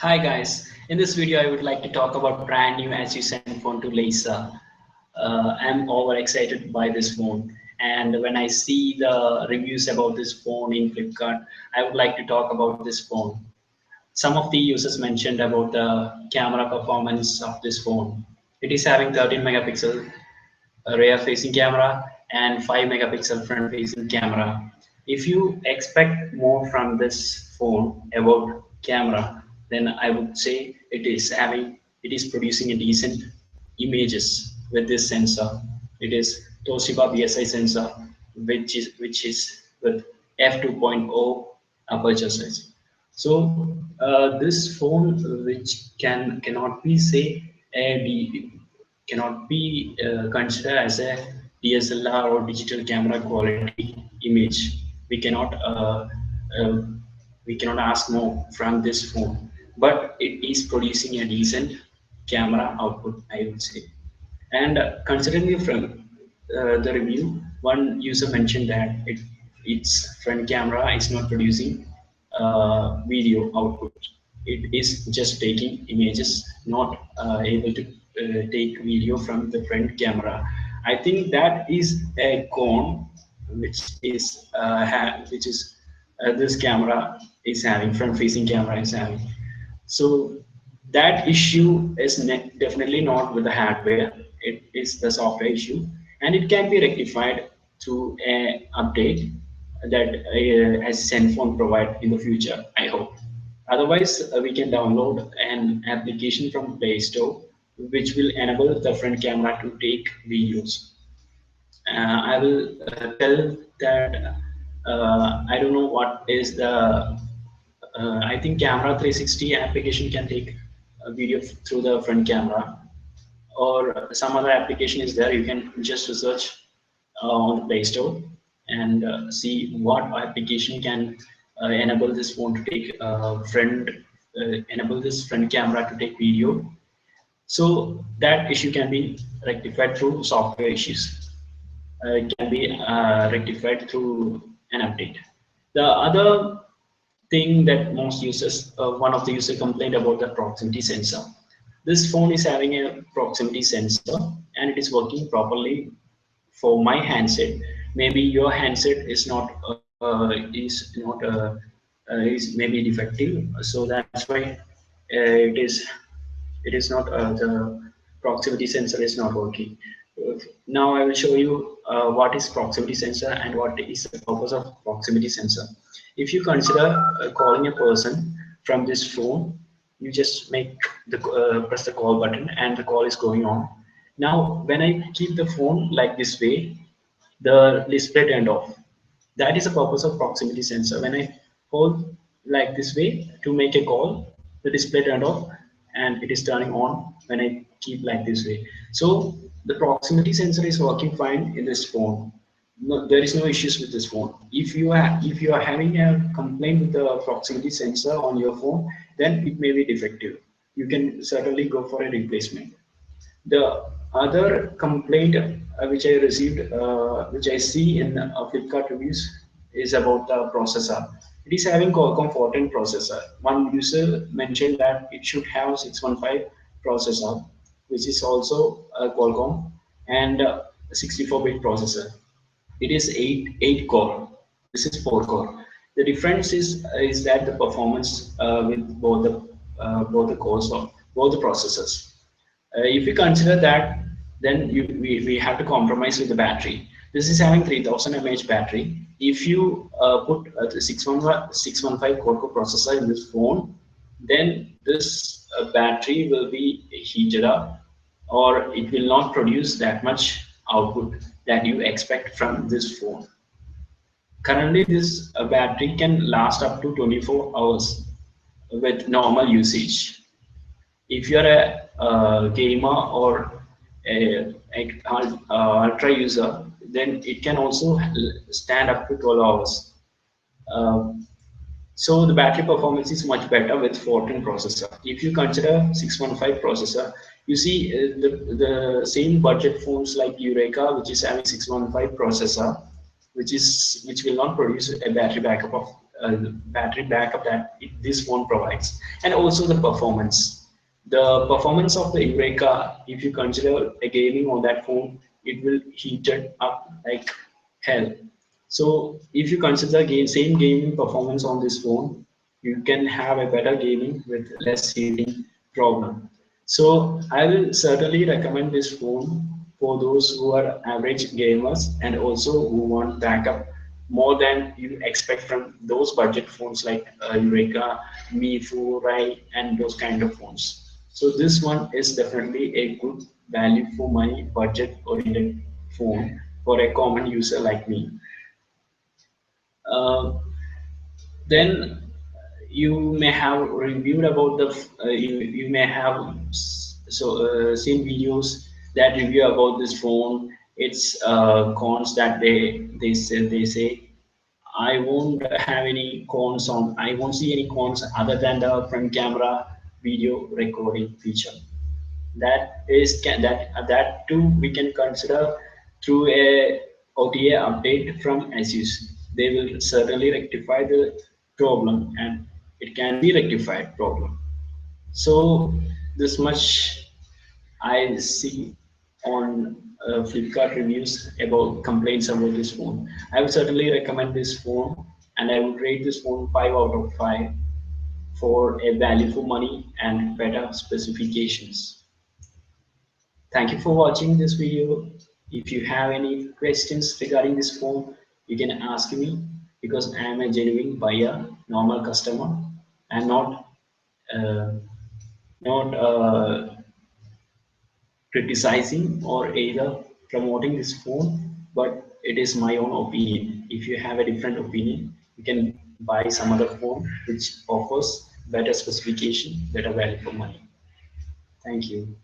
Hi guys, in this video I would like to talk about brand new ASUS Zenfone to Laser. I'm over excited by this phone, and when I see the reviews about this phone in Flipkart, I would like to talk about this phone. Some of the users mentioned about the camera performance of this phone. It is having 13 megapixel rear facing camera and 5 megapixel front facing camera. If you expect more from this phone about camera, then I would say it is producing a decent images with this sensor. It is Toshiba BSI sensor, which is with f2.0 aperture size. So this phone, which cannot be say cannot be considered as a DSLR or digital camera quality image. We cannot uh, we cannot ask more from this phone, but it is producing a decent camera output, I would say. And considering from the review, one user mentioned that its front camera is not producing video output. It is just taking images, not able to take video from the front camera. I think that is a con, which is this camera is having, front-facing camera is having. So that issue is definitely not with the hardware. It is the software issue, and it can be rectified through an update that as Zenfone provide in the future, I hope. Otherwise, we can download an application from Play Store, which will enable the front camera to take videos. I will tell that I don't know what is the. I think Camera 360 application can take a video through the front camera, or some other application is there. You can just research on the Play Store and see what application can enable this phone to take enable this front camera to take video. So that issue can be rectified through software issues. It can be rectified through an update. The other thing that most users, one of the user complained about the proximity sensor. This phone is having a proximity sensor and it is working properly for my handset. Maybe your handset is maybe defective, so that's why it is not the proximity sensor is not working. Now I will show you what is proximity sensor and what is the purpose of proximity sensor. If you consider calling a person from this phone, you just make the press the call button and the call is going on. Now when I keep the phone like this way, the display turned off. That is the purpose of proximity sensor. When I hold like this way to make a call, the display turned off and it is turning on when I keep like this way. So the proximity sensor is working fine in this phone. No, there is no issues with this phone. If you are having a complaint with the proximity sensor on your phone, then it may be defective. You can certainly go for a replacement. The other complaint which I received, which I see in Flipkart reviews, is about the processor. It is having Qualcomm 14 processor. One user mentioned that it should have 615 processor, which is also a Qualcomm, and 64-bit processor. It is eight core. This is 4 core. The difference is that the performance with both the cores of both the processors. If you consider that, then we have to compromise with the battery. This is having 3000 mAh battery. If you put the 615 quad-core processor in this phone, then this battery will be heated up, or it will not produce that much output that you expect from this phone. Currently, this battery can last up to 24 hours with normal usage. If you're a gamer or a ultra user, then it can also stand up to 12 hours. Uh, so the battery performance is much better with 14 processor. If you consider 615 processor, you see the same budget phones like Eureka, which is having 615 processor, which will not produce a battery backup of battery backup that this phone provides, and also the performance. The performance of the Eureka, if you consider a gaming on that phone, it will heat it up like hell. So if you consider same gaming performance on this phone, you can have a better gaming with less heating problem. So I will certainly recommend this phone for those who are average gamers and also who want backup more than you expect from those budget phones like Eureka, Mifu, Rai, and those kind of phones. So this one is definitely a good value for money budget oriented phone for a common user like me. Uh, then you may have reviewed about you may have seen videos that review about this phone, its cons that they say I won't have any cons on. I won't see any cons other than the front camera video recording feature. That too we can consider through a OTA update from ASUS. They will certainly rectify the problem, and it can be rectified problem. So this much I see on Flipkart reviews about complaints about this phone. I would certainly recommend this phone, and I would rate this phone 5 out of 5 for a value for money and better specifications. Thank you for watching this video. If you have any questions regarding this phone, you can ask me because I am a genuine buyer, normal customer. I'm uh, not criticizing or either promoting this phone, but it is my own opinion. If you have a different opinion, you can buy some other phone which offers better specification, better value for money. Thank you.